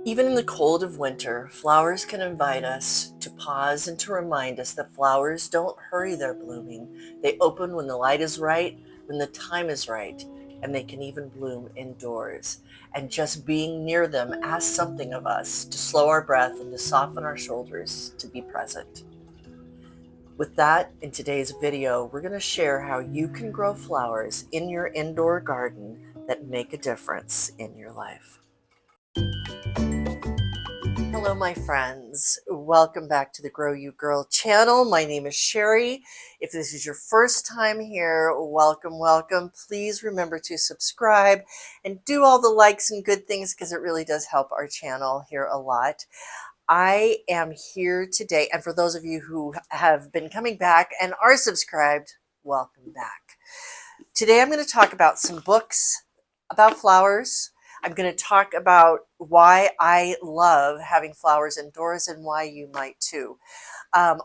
Even in the cold of winter, flowers can invite us to pause and to remind us that flowers don't hurry their blooming. They open when the light is right, when the time is right, and they can even bloom indoors. And just being near them asks something of us to slow our breath and to soften our shoulders to be present. With that, in today's video, we're going to share how you can grow flowers in your indoor garden that make a difference in your life. Hello, my friends. Welcome back to the Grow You Girl channel. My name is Sherry. If this is your first time here, welcome, welcome. Please remember to subscribe and do all the likes and good things because it really does help our channel here a lot. I am here today, and for those of you who have been coming back and are subscribed, welcome back. Today I'm going to talk about some books about flowers. I'm going to talk about why I love having flowers indoors and why you might too.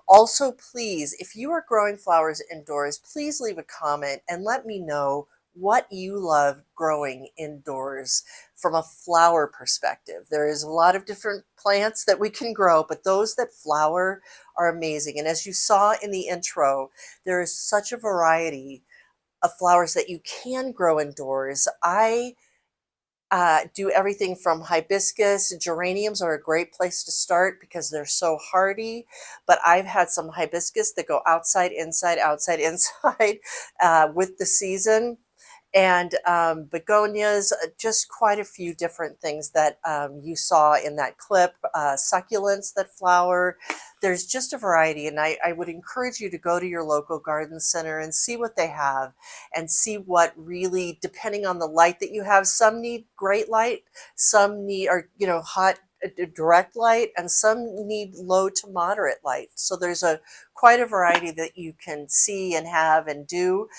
Also, please, if you are growing flowers indoors, please leave a comment and let me know what you love growing indoors from a flower perspective. There is a lot of different plants that we can grow, but those that flower are amazing. And as you saw in the intro, there is such a variety of flowers that you can grow indoors. I do everything from hibiscus. Geraniums are a great place to start because they're so hardy, but I've had some hibiscus that go outside, inside, outside, inside with the season. And begonias, just quite a few different things that you saw in that clip, succulents that flower. There's just a variety, and I would encourage you to go to your local garden center and see what they have and see what really, depending on the light that you have, some need great light, some need, hot direct light, and some need low to moderate light. So there's quite a variety that you can see and have and do.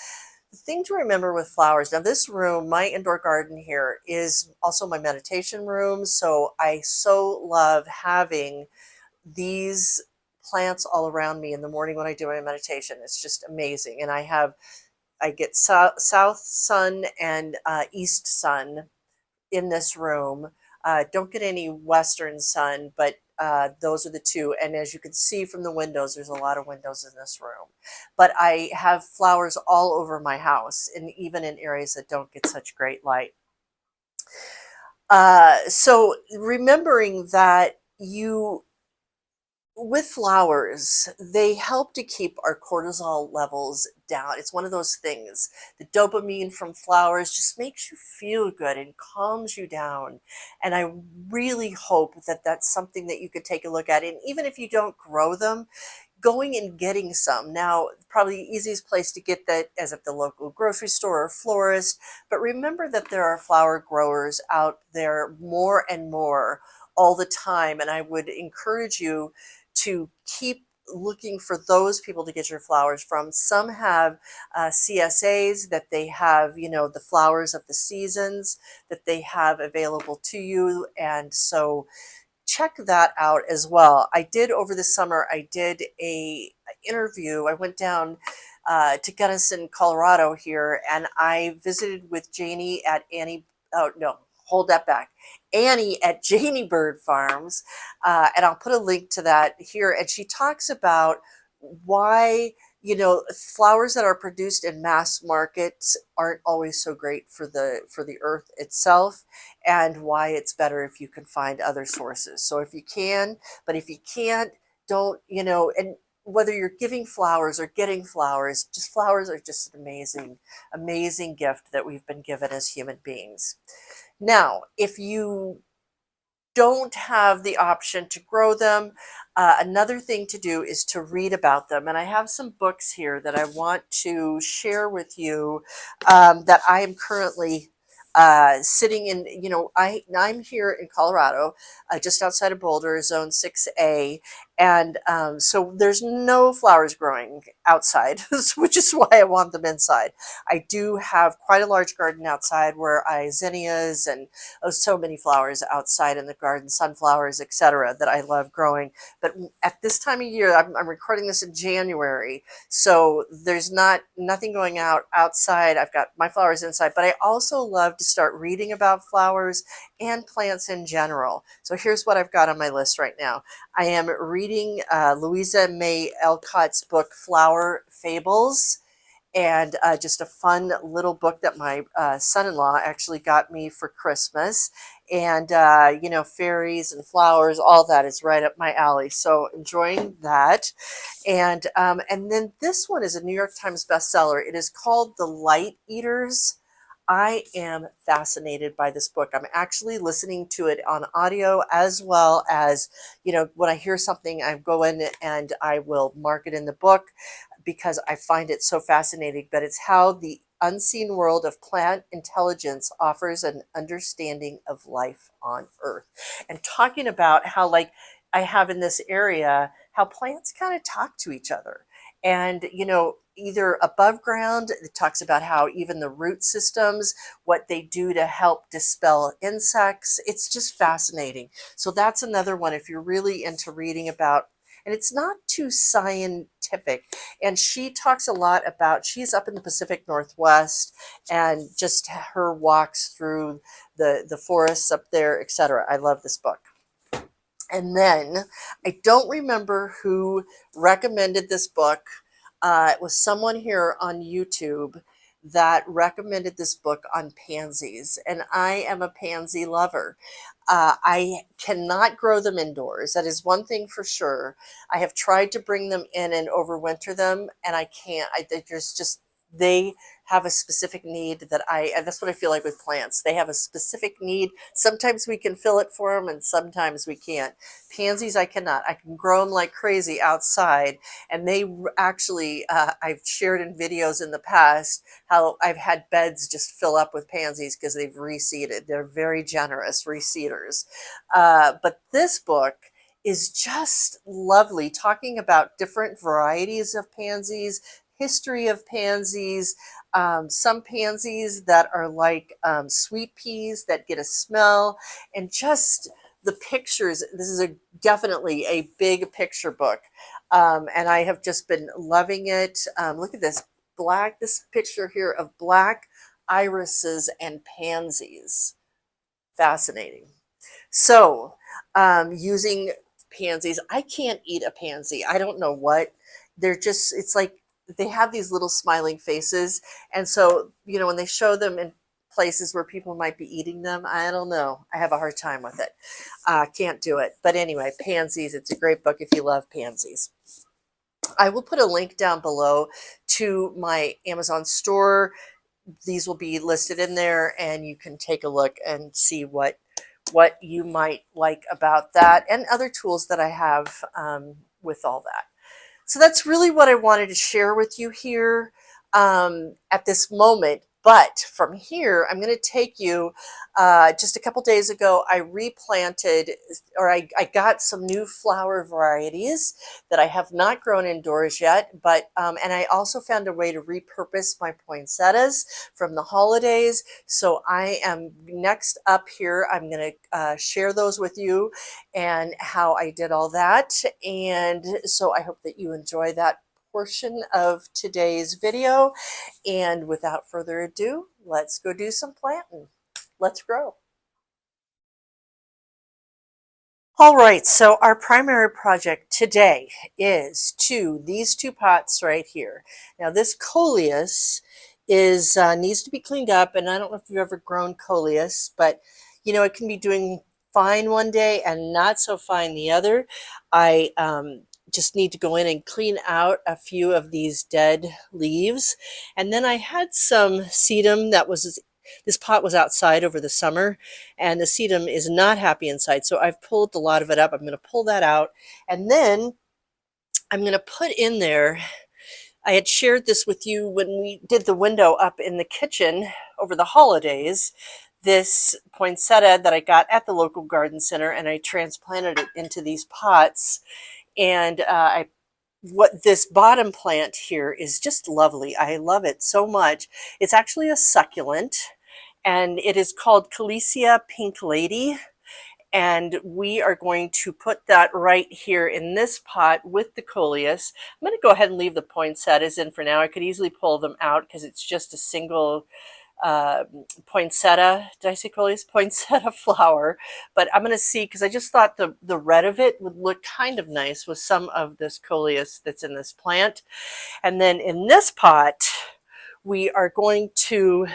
The thing to remember with flowers, now this room, my indoor garden here, is also my meditation room. So I so love having these plants all around me in the morning when I do my meditation. It's just amazing. And I get south sun and east sun in this room. Don't get any western sun, but those are the two. And as you can see from the windows, there's a lot of windows in this room. But I have flowers all over my house, and even in areas that don't get such great light. So remembering that with flowers, they help to keep our cortisol levels down. It's one of those things. The dopamine from flowers just makes you feel good and calms you down. And I really hope that that's something that you could take a look at. And even if you don't grow them, going and getting some. Now, probably the easiest place to get that is at the local grocery store or florist. But remember that there are flower growers out there more and more all the time. And I would encourage you to keep looking for those people to get your flowers from. Some have CSAs that they have, the flowers of the seasons that they have available to you. And so check that out as well. I did over the summer, I did a interview. I went down to Gunnison, Colorado here, and I visited with Janie at hold that back. Annie at Janie Bird Farms, and I'll put a link to that here. And she talks about why flowers that are produced in mass markets aren't always so great for the earth itself, and why it's better if you can find other sources. So if you can, but if you can't, don't, and whether you're giving flowers or getting flowers, just flowers are just an amazing, amazing gift that we've been given as human beings. Now, if you don't have the option to grow them, another thing to do is to read about them. And I have some books here that I want to share with you that I am currently sitting in. I'm here in Colorado, just outside of Boulder, Zone 6A. And so there's no flowers growing outside, which is why I want them inside. I do have quite a large garden outside where zinnias and so many flowers outside in the garden, sunflowers, etc., that I love growing. But at this time of year, I'm recording this in January, so there's nothing going outside. I've got my flowers inside, but I also love to to start reading about flowers and plants in general. So here's what I've got on my list right now. I am reading Louisa May Alcott's book, Flower Fables, and just a fun little book that my son-in-law actually got me for Christmas. And, you know, fairies and flowers, all that is right up my alley. So enjoying that. And then this one is a New York Times bestseller. It is called The Light Eaters. I am fascinated by this book. I'm actually listening to it on audio as well as, you know, when I hear something, I go in and I will mark it in the book because I find it so fascinating. But it's how the unseen world of plant intelligence offers an understanding of life on Earth. And talking about how, like, I have in this area, how plants kind of talk to each other. And, you know, either above ground, it talks about how even the root systems, what they do to help dispel insects. It's just fascinating. So that's another one if you're really into reading about, and it's not too scientific. And she talks a lot about, she's up in the Pacific Northwest and just her walks through the forests up there, etc. I love this book. And then I don't remember who recommended this book. It was someone here on YouTube that recommended this book on pansies, and I am a pansy lover. I cannot grow them indoors. That is one thing for sure. I have tried to bring them in and overwinter them, and I can't. There's just, they have a specific need that and that's what I feel like with plants. They have a specific need. Sometimes we can fill it for them and sometimes we can't. Pansies, I cannot. I can grow them like crazy outside. And they actually, I've shared in videos in the past how I've had beds just fill up with pansies because they've reseeded. They're very generous reseeders. But this book is just lovely, talking about different varieties of pansies, history of pansies, some pansies that are like sweet peas that get a smell, and just the pictures. This is definitely a big picture book, and I have just been loving it. Look at this picture here of black irises and pansies. Fascinating. So, using pansies, I can't eat a pansy. I don't know what. They're just, it's like they have these little smiling faces. And so, you know, when they show them in places where people might be eating them, I don't know. I have a hard time with it. Can't do it. But anyway, pansies, it's a great book if you love pansies. I will put a link down below to my Amazon store. These will be listed in there and you can take a look and see what you might like about that and other tools that I have with all that. So that's really what I wanted to share with you here at this moment. But from here, I'm going to take you, just a couple days ago, I replanted, or I got some new flower varieties that I have not grown indoors yet, but, and I also found a way to repurpose my poinsettias from the holidays. So I am next up here, I'm going to share those with you and how I did all that. And so I hope that you enjoy that portion of today's video. And without further ado, let's go do some planting. Let's grow. All right, so our primary project today is these two pots right here. Now this coleus is needs to be cleaned up, and I don't know if you've ever grown coleus, but you know, it can be doing fine one day and not so fine the other. I just need to go in and clean out a few of these dead leaves. And then I had some sedum that was, this pot was outside over the summer, and the sedum is not happy inside. So I've pulled a lot of it up. I'm going to pull that out. And then I'm going to put in there, I had shared this with you when we did the window up in the kitchen over the holidays, this poinsettia that I got at the local garden center, and I transplanted it into these pots. And what this bottom plant here is just lovely. I love it so much. It's actually a succulent, and it is called Calesia Pink Lady. And we are going to put that right here in this pot with the coleus. I'm going to go ahead and leave the poinsettias in for now. I could easily pull them out because it's just a single poinsettia, did I say coleus? Poinsettia flower. But I'm going to see, because I just thought the red of it would look kind of nice with some of this coleus that's in this plant. And then in this pot, we are going to,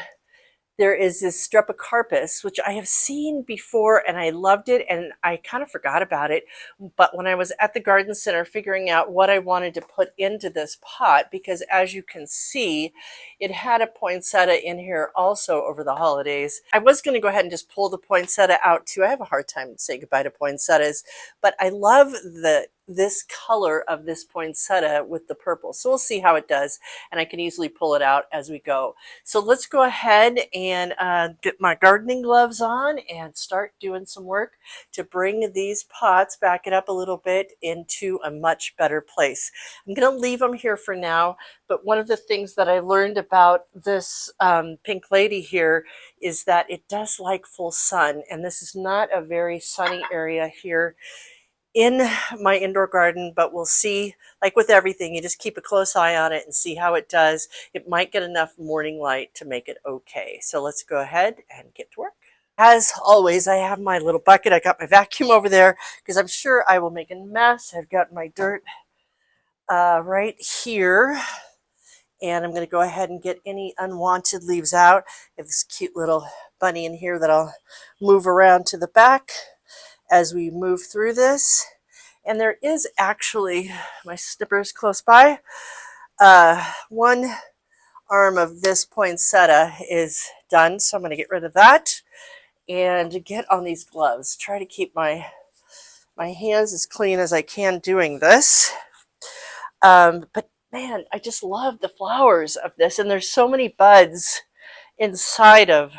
there is this Strepocarpus, which I have seen before and I loved it and I kind of forgot about it. But when I was at the garden center figuring out what I wanted to put into this pot, because as you can see, it had a poinsettia in here also over the holidays. I was going to go ahead and just pull the poinsettia out too. I have a hard time saying goodbye to poinsettias, but I love this color of this poinsettia with the purple. So we'll see how it does, and I can easily pull it out as we go. So let's go ahead and get my gardening gloves on and start doing some work to bring these pots, back it up a little bit, into a much better place. I'm going to leave them here for now, but one of the things that I learned about this pink lady here is that it does like full sun, and this is not a very sunny area here in my indoor garden, but we'll see. Like with everything, you just keep a close eye on it and see how it does. It might get enough morning light to make it okay. So let's go ahead and get to work. As always, I have my little bucket. I got my vacuum over there because I'm sure I will make a mess. I've got my dirt right here, and I'm going to go ahead and get any unwanted leaves out. I have this cute little bunny in here that I'll move around to the back as we move through this. And there is actually, my snippers close by, one arm of this poinsettia is done, so I'm going to get rid of that and get on these gloves. Try to keep my hands as clean as I can doing this. But man, I just love the flowers of this, and there's so many buds inside of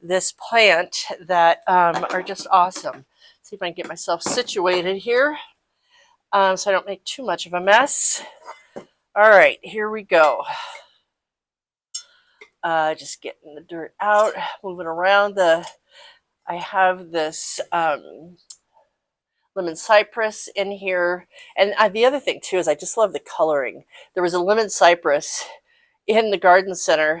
this plant that are just awesome. See if I can get myself situated here so I don't make too much of a mess. All right, here we go. Just getting the dirt out, moving around. I have this lemon cypress in here. And the other thing too is I just love the coloring. There was a lemon cypress in the garden center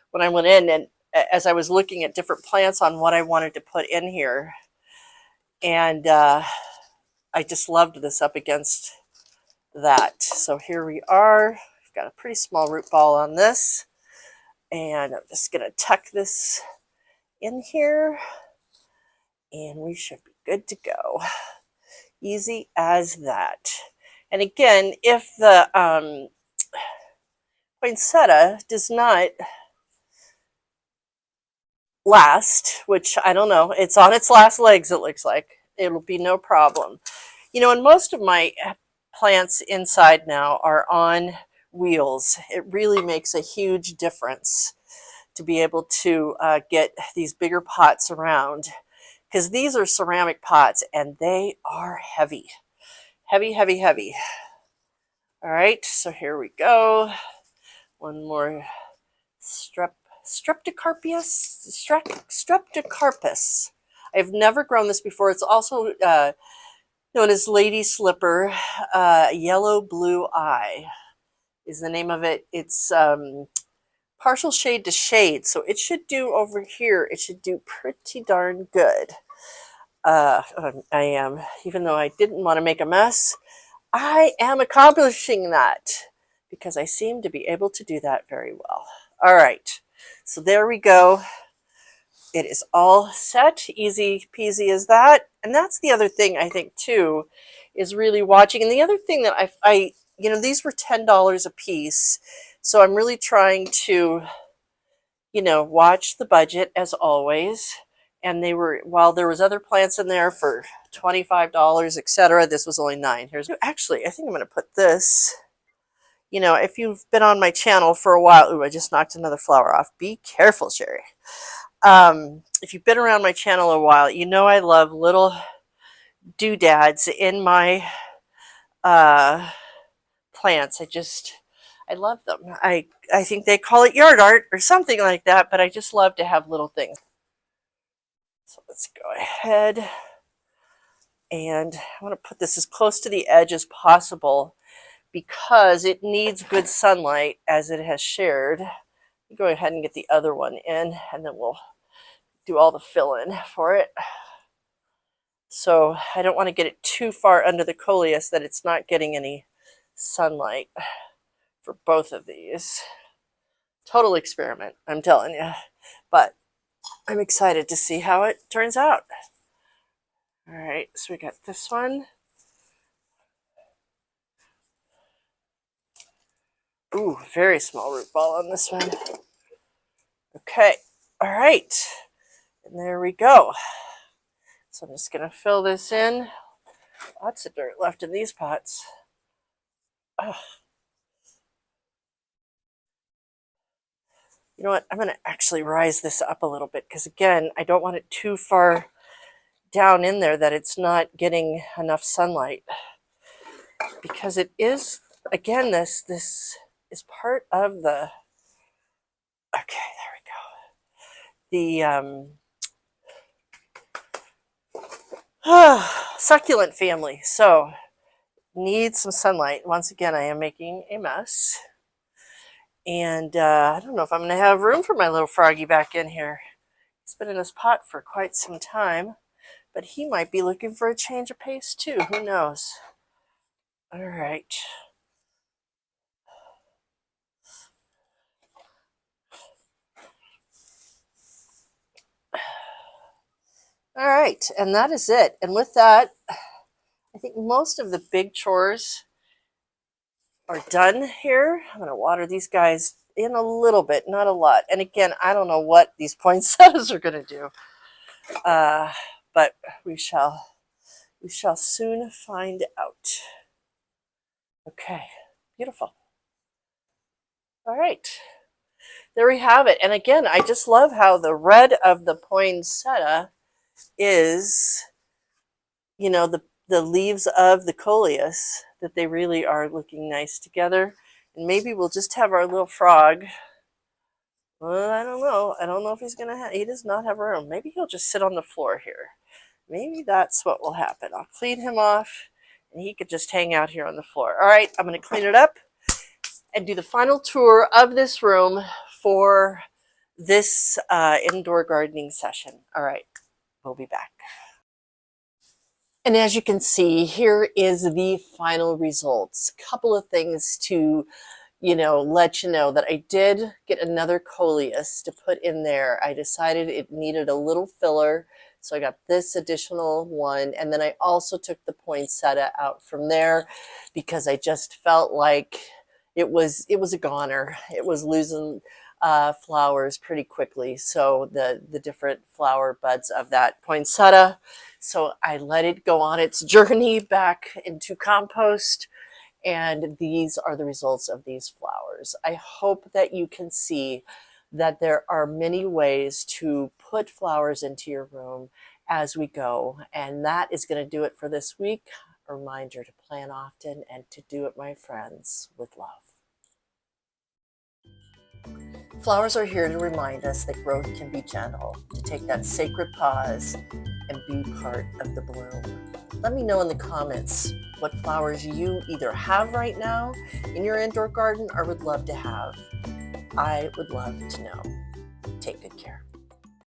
when I went in, and as I was looking at different plants on what I wanted to put in here, and I just loved this up against that. So here we are. I've got a pretty small root ball on this, and I'm just going to tuck this in here, and we should be good to go. Easy as that. And again, if the poinsettia does not last, which I don't know, it's on its last legs, it looks like, it'll be no problem. You know, and most of my plants inside now are on wheels. It really makes a huge difference to be able to get these bigger pots around, because these are ceramic pots and they are heavy. Heavy, heavy, heavy. All right, so here we go. One more Streptocarpus. I've never grown this before. It's also known as lady slipper. Yellow blue eye is the name of it. It's partial shade to shade, so it should do over here. It should do pretty darn good. I am, even though I didn't want to make a mess, I am accomplishing that because I seem to be able to do that very well. All right, so there we go. It is all set, easy peasy as that. And that's the other thing I think too, is really watching. And the other thing that I you know, these were $10 a piece. So I'm really trying to, you know, watch the budget as always. And they were, while there was other plants in there for $25, etc., this was only $9. Here's, actually, I think I'm going to put this, you know, if you've been on my channel for a while, ooh, I just knocked another flower off. Be careful, Sherry. If you've been around my channel a while, you know I love little doodads in my plants. I love them. I think they call it yard art or something like that, but I just love to have little things. So let's go ahead, and I want to put this as close to the edge as possible because it needs good sunlight, as it has shared. go ahead and get the other one in, and then we'll do all the fill-in for it. So I don't want to get it too far under the coleus that it's not getting any sunlight for both of these. Total experiment, I'm telling you. But I'm excited to see how it turns out. All right, so we got this one. Ooh, very small root ball on this one. Okay, all right, and there we go. So I'm just gonna fill this in. Lots of dirt left in these pots. Ugh. You know what, I'm gonna actually rise this up a little bit because again, I don't want it too far down in there that it's not getting enough sunlight. Because it is, again, this is part of the, okay, there we go. The succulent family. So needs some sunlight. Once again, I am making a mess. And I don't know if I'm going to have room for my little froggy back in here. He's been in this pot for quite some time, but he might be looking for a change of pace too. Who knows? All right. All right, and that is it. And with that, I think most of the big chores are done here. I'm going to water these guys in a little bit, not a lot. And again, I don't know what these poinsettias are going to do, but we shall soon find out. Okay, beautiful. All right, there we have it. And again, I just love how the red of the poinsettia is, you know, the leaves of the coleus, that they really are looking nice together. And maybe we'll just have our little frog. Well, I don't know. I don't know if he's going to have, he does not have room. Maybe he'll just sit on the floor here. Maybe that's what will happen. I'll clean him off and he could just hang out here on the floor. All right, I'm going to clean it up and do the final tour of this room for this indoor gardening session. All right, we'll be back. And as you can see, here is the final results. Couple of things to, let you know that I did get another coleus to put in there. I decided it needed a little filler, so I got this additional one. And then I also took the poinsettia out from there because I just felt like it was a goner. It was losing flowers pretty quickly. So the different flower buds of that poinsettia. So I let it go on its journey back into compost. And these are the results of these flowers. I hope that you can see that there are many ways to put flowers into your room as we go. And that is going to do it for this week. A reminder to plan often and to do it, my friends, with love. Flowers are here to remind us that growth can be gentle, to take that sacred pause and be part of the bloom. Let me know in the comments what flowers you either have right now in your indoor garden or would love to have. I would love to know.